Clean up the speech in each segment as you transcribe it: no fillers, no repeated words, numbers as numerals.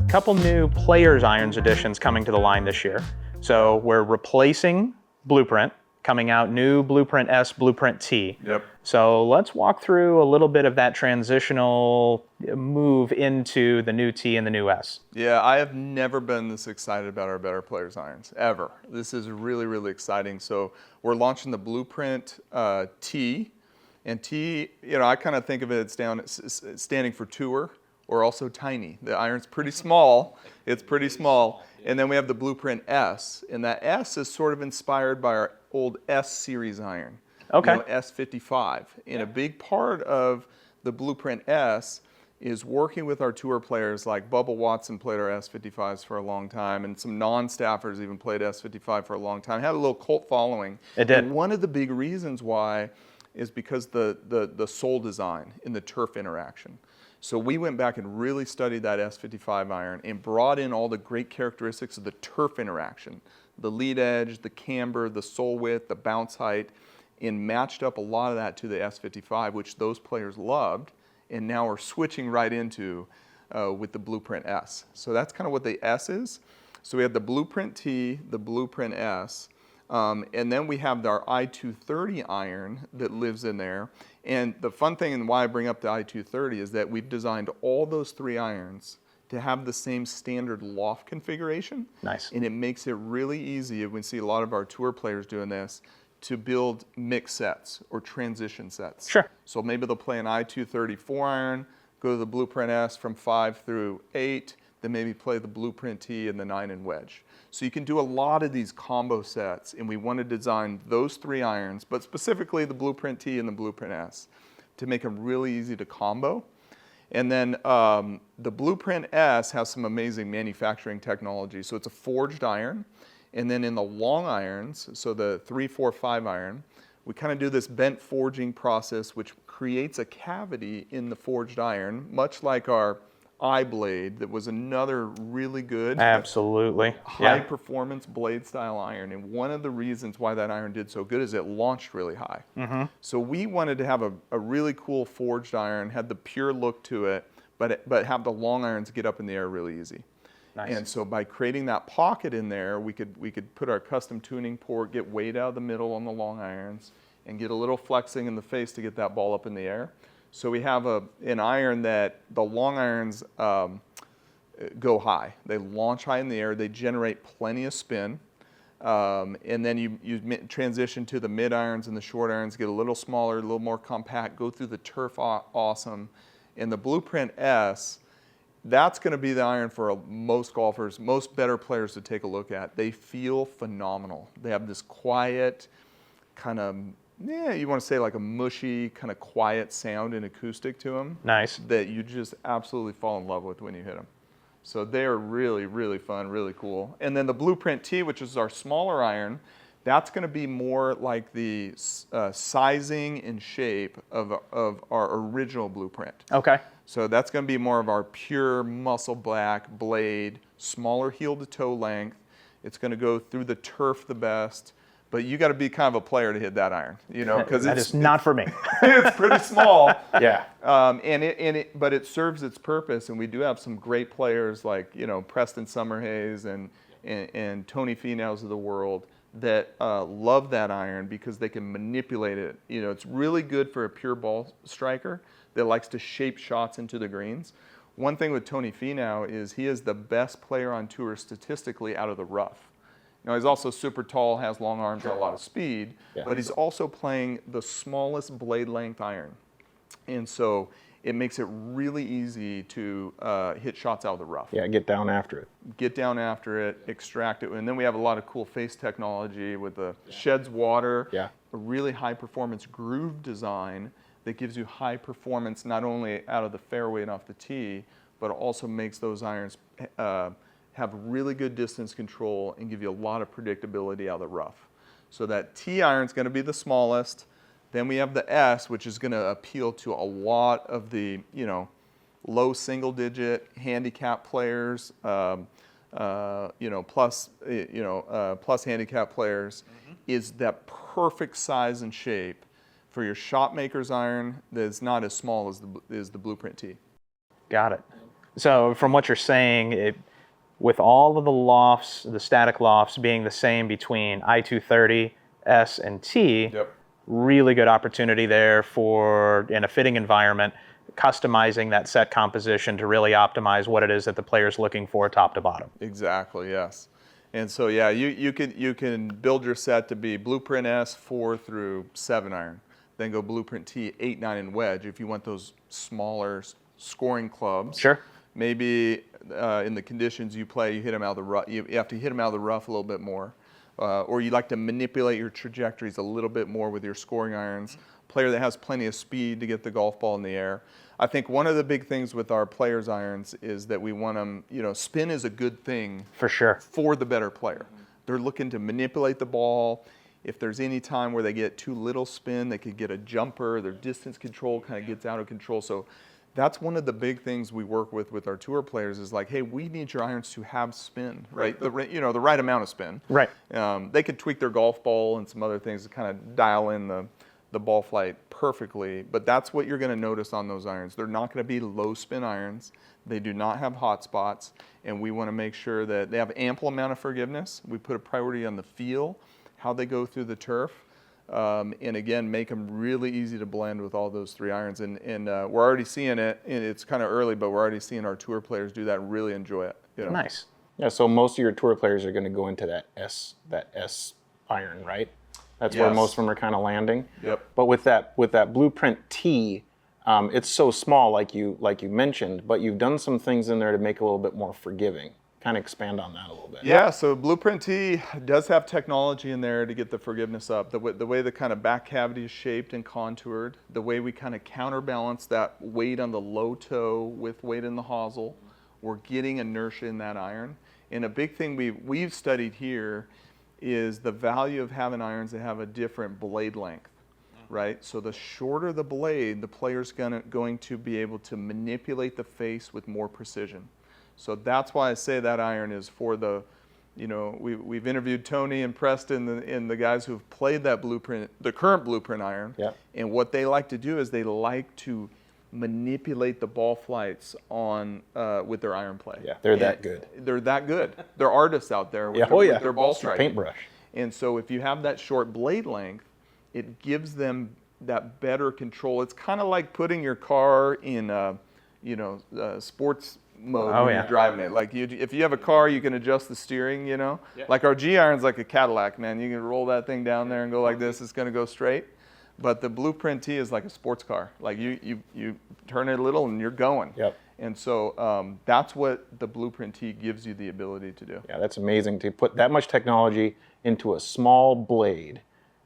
couple new Players Irons editions coming to the line this year. So we're replacing Blueprint, coming out new Blueprint S, Blueprint T. Yep. So let's walk through a little bit of that transitional move into the new T and the new S. Yeah, I have never been this excited about our Better Players Irons, ever. This is really, really exciting. So we're launching the Blueprint T. And T, I kind of think of it as standing for tour, or also tiny. The iron's pretty small. It's pretty small. And then we have the Blueprint S. And that S is sort of inspired by our old S series iron. Okay. S55. And a big part of the Blueprint S is working with our tour players, like Bubba Watson played our S55s for a long time, and some non-staffers even played S55 for a long time. It had a little cult following. It did. And one of the big reasons why is because the sole design in the turf interaction. So we went back and really studied that S55 iron and brought in all the great characteristics of the turf interaction, the lead edge, the camber, the sole width, the bounce height, and matched up a lot of that to the S55, which those players loved, and now we're switching right into with the Blueprint S. So that's kind of what the S is. So we have the Blueprint T, the Blueprint S, and then we have our I-230 iron that lives in there. And the fun thing and why I bring up the I-230 is that we've designed all those three irons to have the same standard loft configuration. Nice. And it makes it really easy, we see a lot of our tour players doing this, to build mix sets or transition sets. Sure. So maybe they'll play an I-230 4-iron, go to the Blueprint S from 5 through 8, then maybe play the Blueprint T and the 9-in wedge. So you can do a lot of these combo sets, and we want to design those three irons, but specifically the Blueprint T and the Blueprint S, to make them really easy to combo. And then the Blueprint S has some amazing manufacturing technology. So it's a forged iron, and then in the long irons, so the 3, 4, 5 iron, we kind of do this bent forging process, which creates a cavity in the forged iron, much like our I-blade. That was another really good, Absolutely. high performance blade style iron. And one of the reasons why that iron did so good is it launched really high. Mm-hmm. So we wanted to have a really cool forged iron, had the pure look to it, but have the long irons get up in the air really easy. Nice. And so by creating that pocket in there, we could put our custom tuning port, get weight out of the middle on the long irons, and get a little flexing in the face to get that ball up in the air. So we have an iron that the long irons go high. They launch high in the air. They generate plenty of spin. And then you transition to the mid irons and the short irons, get a little smaller, a little more compact, go through the turf awesome. And the Blueprint S, that's going to be the iron for most golfers, most better players to take a look at. They feel phenomenal. They have this quiet kind of, you want to say like a mushy, kind of quiet sound and acoustic to them. Nice. That you just absolutely fall in love with when you hit them. So they're really, really fun, really cool. And then the Blueprint T, which is our smaller iron, that's going to be more like the sizing and shape of our original Blueprint. Okay. So that's going to be more of our pure muscle black blade, smaller heel to toe length. It's going to go through the turf the best. But you got to be kind of a player to hit that iron, because that is not for me. It's pretty small. Yeah. But it serves its purpose, and we do have some great players like Preston Summerhays and Tony Finau's of the world that love that iron because they can manipulate it. It's really good for a pure ball striker that likes to shape shots into the greens. One thing with Tony Finau is he is the best player on tour statistically out of the rough. He's also super tall, has long arms, and a lot of speed, but he's also playing the smallest blade length iron. And so it makes it really easy to hit shots out of the rough. Yeah, get down after it. Get down after it, extract it. And then we have a lot of cool face technology with the sheds water, a really high performance groove design that gives you high performance not only out of the fairway and off the tee, but also makes those irons have really good distance control and give you a lot of predictability out of the rough. So that T iron is going to be the smallest. Then we have the S, which is going to appeal to a lot of the low single-digit handicap players, plus handicap players, is that perfect size and shape for your shot maker's iron that is not as small as the Blueprint T. Got it. So from what you're saying, with all of the lofts, the static lofts being the same between I-230, S, and T, Yep. really good opportunity there for, in a fitting environment, customizing that set composition to really optimize what it is that the player's looking for top to bottom. Exactly, yes. And so yeah, you can build your set to be Blueprint S 4 through 7 iron, then go Blueprint T 8, 9, and wedge if you want those smaller scoring clubs. Sure. Maybe in the conditions you play, you hit them out of the rough. You have to hit them out of the rough a little bit more, or you like to manipulate your trajectories a little bit more with your scoring irons. Player that has plenty of speed to get the golf ball in the air. I think one of the big things with our players' irons is that we want them, spin is a good thing For sure. for the better player. They're looking to manipulate the ball. If there's any time where they get too little spin, they could get a jumper. Their distance control kind of gets out of control. So that's one of the big things we work with our tour players is like, hey, we need your irons to have spin, right? The right amount of spin. Right. They could tweak their golf ball and some other things to kind of dial in the ball flight perfectly, but that's what you're going to notice on those irons. They're not going to be low spin irons. They do not have hot spots, and we want to make sure that they have ample amount of forgiveness. We put a priority on the feel, how they go through the turf, and again, make them really easy to blend with all those 3 irons. And we're already seeing it. It's kind of early, but we're already seeing our tour players do that and really enjoy it. Nice. Yeah, so most of your tour players are going to go into that S iron, right? That's where Yes. most of them are kind of landing. Yep. But with that Blueprint T, it's so small, like you mentioned, but you've done some things in there to make it a little bit more forgiving. Kind of expand on that a little bit. Yeah, so Blueprint T does have technology in there to get the forgiveness up. The way the kind of back cavity is shaped and contoured, the way we kind of counterbalance that weight on the low toe with weight in the hosel, we're getting inertia in that iron. And a big thing we've studied here is the value of having irons that have a different blade length, right? So the shorter the blade, the player's going to be able to manipulate the face with more precision. So that's why I say that iron is for the, we've interviewed Tony and Preston and the guys who've played that Blueprint, the current Blueprint iron. Yep. And what they like to do is they like to manipulate the ball flights on with their iron play. Yeah, they're that good. They're that good. They're artists out there with, Yeah, with their ball striking. Paintbrush. And so if you have that short blade length, it gives them that better control. It's kind of like putting your car in sports mode when you're driving it. Like if you have a car, you can adjust the steering, Like our G iron's like a Cadillac, man. You can roll that thing down there and go like this. It's going to go straight. But the Blueprint T is like a sports car. Like you turn it a little and you're going. Yep. And so that's what the Blueprint T gives you the ability to do. Yeah, that's amazing to put that much technology into a small blade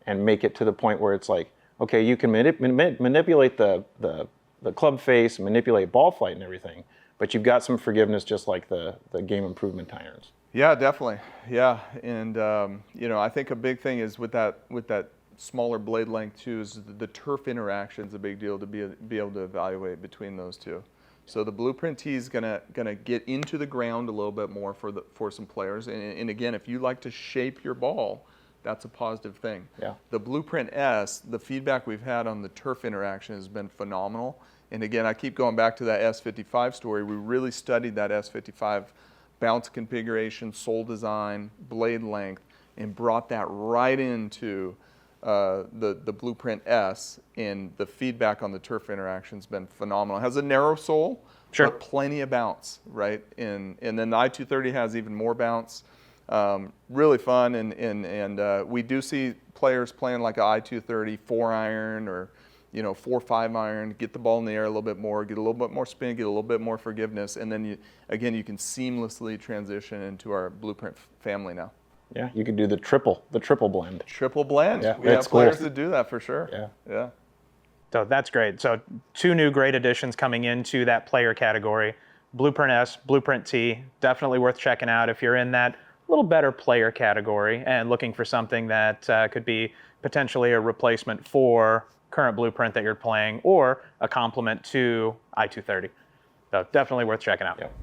and make it to the point where it's like, okay, you can manipulate the club face, manipulate ball flight and everything, but you've got some forgiveness just like the game improvement irons. Yeah, definitely. Yeah, and I think a big thing is with that smaller blade length too is the turf interaction is a big deal to be able to evaluate between those two. So the Blueprint T is gonna get into the ground a little bit more for some players, and again, if you like to shape your ball, that's a positive thing. Yeah. The Blueprint S, the feedback we've had on the turf interaction has been phenomenal. And again, I keep going back to that S55 story. We really studied that S55 bounce configuration, sole design, blade length, and brought that right into the Blueprint S, and the feedback on the turf interaction has been phenomenal. It has a narrow sole, Sure. but plenty of bounce, right? And then the I-230 has even more bounce. Really fun, and we do see players playing like an I-230 4-iron or 4-5 iron, get the ball in the air a little bit more, get a little bit more spin, get a little bit more forgiveness, and then you can seamlessly transition into our Blueprint family now. Yeah, you could do the triple blend. Triple blend. Yeah, We have that's cool. players that do that for sure. Yeah. So that's great. So 2 new great additions coming into that player category. Blueprint S, Blueprint T, definitely worth checking out if you're in that little better player category and looking for something that could be potentially a replacement for current Blueprint that you're playing or a complement to I-230. So definitely worth checking out. Yep.